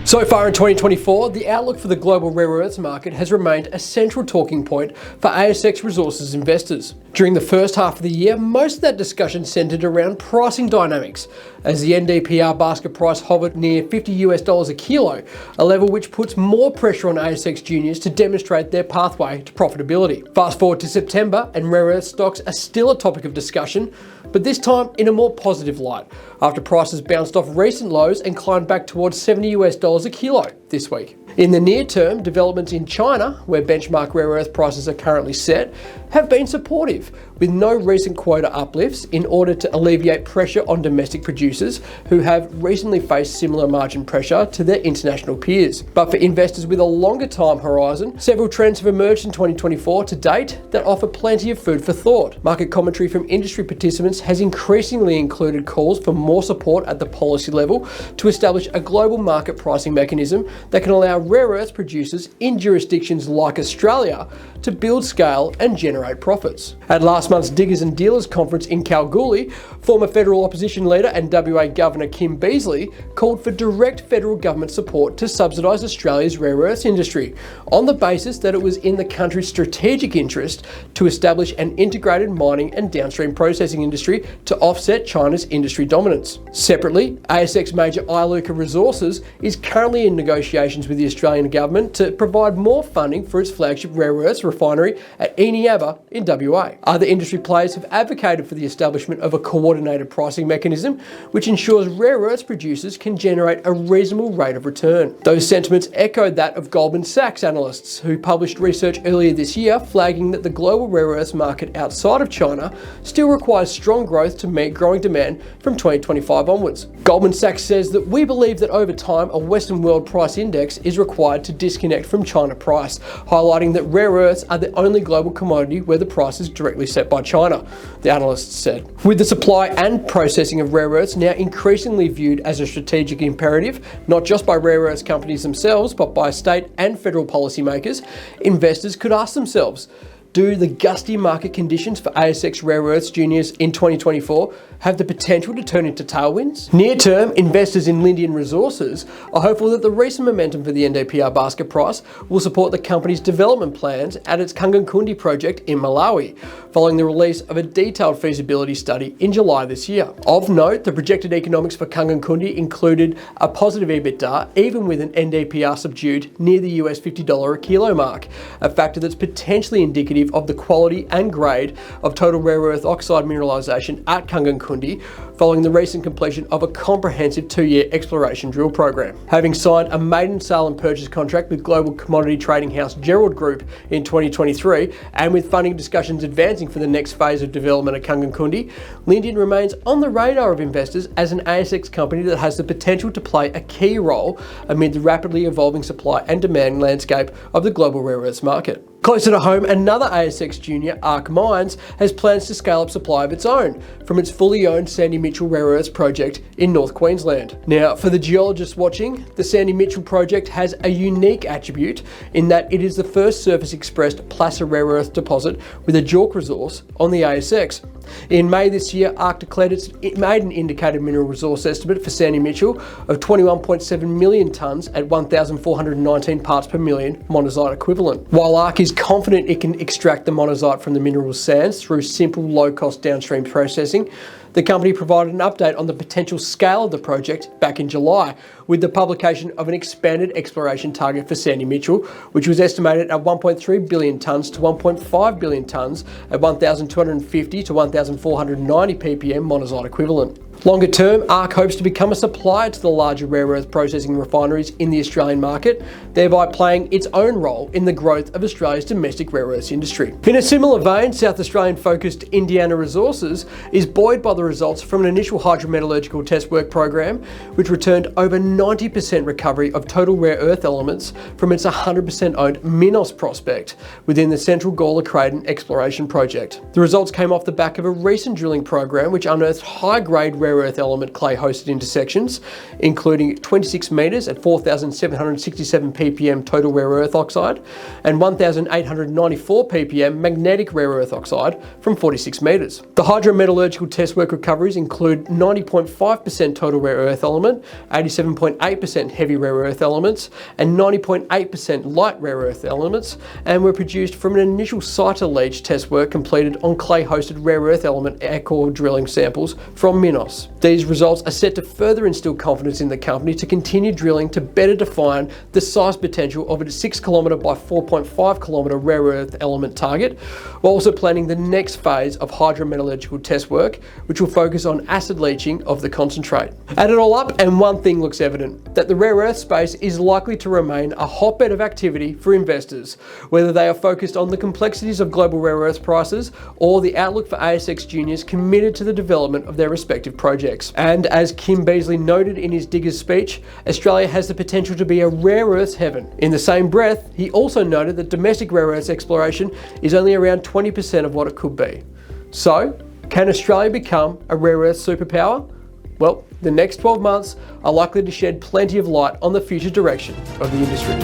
So far in 2024, the outlook for the global rare earths market has remained a central talking point for ASX Resources investors. During the first half of the year, most of that discussion centered around pricing dynamics, as the NdPr basket price hovered near $50 a kilo, a level which puts more pressure on ASX juniors to demonstrate their pathway to profitability. Fast forward to September, and rare earth stocks are still a topic of discussion, but this time in a more positive light, after prices bounced off recent lows and climbed back towards $70 a kilo this week. In the near term, developments in China, where benchmark rare earth prices are currently set, have been supportive, with no recent quota uplifts in order to alleviate pressure on domestic producers who have recently faced similar margin pressure to their international peers. But for investors with a longer time horizon, several trends have emerged in 2024 to date that offer plenty of food for thought. Market commentary from industry participants has increasingly included calls for more support at the policy level to establish a global market pricing mechanism that can allow rare earth producers in jurisdictions like Australia to build scale and generate profits. At last month's Diggers and Dealers conference in Kalgoorlie, former federal opposition leader and WA Governor Kim Beazley called for direct federal government support to subsidise Australia's rare earths industry, on the basis that it was in the country's strategic interest to establish an integrated mining and downstream processing industry to offset China's industry dominance. Separately, ASX major Iluka Resources is currently in negotiations with the Australian government to provide more funding for its flagship rare earths refinery at Eneabba in WA. Other industry players have advocated for the establishment of a coordinated pricing mechanism which ensures rare earths producers can generate a reasonable rate of return. Those sentiments echoed that of Goldman Sachs analysts, who published research earlier this year flagging that the global rare earths market outside of China still requires strong growth to meet growing demand from 2025 onwards. Goldman Sachs says that we believe that over time a Western world price index is required to disconnect from China price, highlighting that rare earths are the only global commodity where the price is directly set by China, the analysts said. With the supply and processing of rare earths now increasingly viewed as a strategic imperative, not just by rare earths companies themselves, but by state and federal policymakers, investors could ask themselves, do the gusty market conditions for ASX rare earths juniors in 2024 have the potential to turn into tailwinds? Near-term, investors in Lindian Resources are hopeful that the recent momentum for the NdPr basket price will support the company's development plans at its Kangankundi project in Malawi, following the release of a detailed feasibility study in July this year. Of note, the projected economics for Kangankundi included a positive EBITDA, even with an NdPr subdued near the US $50 a kilo mark, a factor that's potentially indicative of the quality and grade of total rare earth oxide mineralisation at Kangankundi, following the recent completion of a comprehensive 2-year exploration drill program. Having signed a maiden sale and purchase contract with global commodity trading house Gerald Group in 2023, and with funding discussions advancing for the next phase of development at Kangankundi, Lindian remains on the radar of investors as an ASX company that has the potential to play a key role amid the rapidly evolving supply and demand landscape of the global rare earths market. Closer to home, another ASX junior, Arc Mines, has plans to scale up supply of its own from its fully owned Sandy Mitchell rare earths project in North Queensland. Now, for the geologists watching, the Sandy Mitchell project has a unique attribute in that it is the first surface expressed placer rare earth deposit with a JORC resource on the ASX. In May this year, ARC declared it made an indicated mineral resource estimate for Sandy Mitchell of 21.7 million tonnes at 1,419 parts per million monazite equivalent. While ARC is confident it can extract the monazite from the mineral sands through simple, low-cost downstream processing, the company provided an update on the potential scale of the project back in July, with the publication of an expanded exploration target for Sandy Mitchell, which was estimated at 1.3 billion tonnes to 1.5 billion tonnes at 1,250 to 1,490 ppm monazite equivalent. Longer term, ARC hopes to become a supplier to the larger rare earth processing refineries in the Australian market, thereby playing its own role in the growth of Australia's domestic rare earths industry. In a similar vein, South Australian-focused Lindian Resources is buoyed by the results from an initial hydrometallurgical test work program, which returned over 90% recovery of total rare earth elements from its 100% owned Minos prospect within the Central Gawler Craton exploration project. The results came off the back of a recent drilling program which unearthed high-grade rare rare earth element clay-hosted intersections, including 26 metres at 4,767 ppm total rare earth oxide and 1,894 ppm magnetic rare earth oxide from 46 metres. The hydrometallurgical test work recoveries include 90.5% total rare earth element, 87.8% heavy rare earth elements, and 90.8% light rare earth elements, and were produced from an initial cyto-leach test work completed on clay-hosted rare earth element air core drilling samples from Minos. These results are set to further instill confidence in the company to continue drilling to better define the size potential of its 6 km by 4.5 km rare earth element target, while also planning the next phase of hydrometallurgical test work, which will focus on acid leaching of the concentrate. Add it all up and one thing looks evident, that the rare earth space is likely to remain a hotbed of activity for investors, whether they are focused on the complexities of global rare earth prices or the outlook for ASX juniors committed to the development of their respective projects. And as Kim Beazley noted in his Diggers speech, Australia has the potential to be a rare earths heaven. In the same breath, he also noted that domestic rare earths exploration is only around 20% of what it could be. So, can Australia become a rare earth superpower? Well, the next 12 months are likely to shed plenty of light on the future direction of the industry.